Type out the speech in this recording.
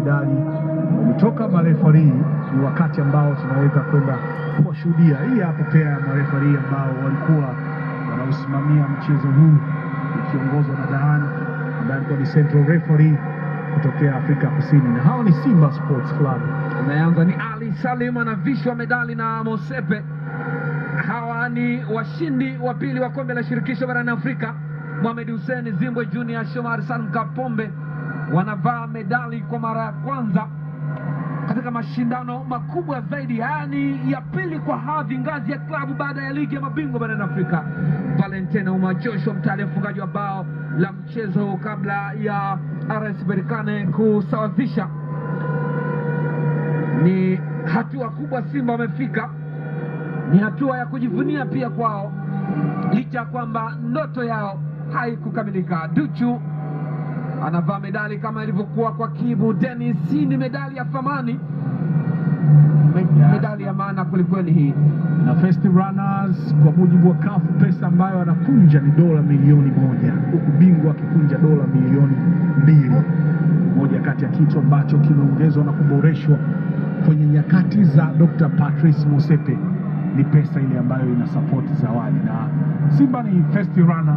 medali umetoka marefari. Ni wakati ambao tunaweza kwenda kuwashuhudia. Hii hapo pia marefari ambao walikuwa wanausimamia mchezo huu ikiongozwa na Dahani ambaye alikuwa ni central referee kutokea Afrika Kusini, na hao ni Simba Sports Club. Umeanza ni Ali Salim anavishwa medali na Mosepe. Hawa ni washindi wa pili wa kombe la shirikisho barani Afrika. Mohamed Hussein Zimbwe Junior, Shomari Salum Kapombe wanavaa medali kwa mara ya kwanza katika mashindano makubwa zaidi. Haya ni ya pili kwa hadhi ngazi ya klabu baada ya ligi ya mabingwa barani Afrika. Valentino Uma Joshua Mtale, mfungaji wa bao la mchezo kabla ya RS Berkane kusawazisha. Ni hatua kubwa Simba wamefika, ni hatua ya kujivunia pia kwao, licha kwamba ndoto yao haikukamilika. Duchu anavaa medali kama ilivyokuwa kwa Kibu Dennis. Hii ni medali ya thamani, medali ya maana kwelikweli hii. Na first runners kwa mujibu wa CAF, pesa ambayo anakunja ni dola milioni 1, huku bingwa akikunja dola milioni 2. Moja kati ya kitu ambacho kimeongezwa na kuboreshwa kwenye nyakati za Dr. Patrice Mosepe ni pesa ile ambayo ina support zawadi, na Simba ni first runner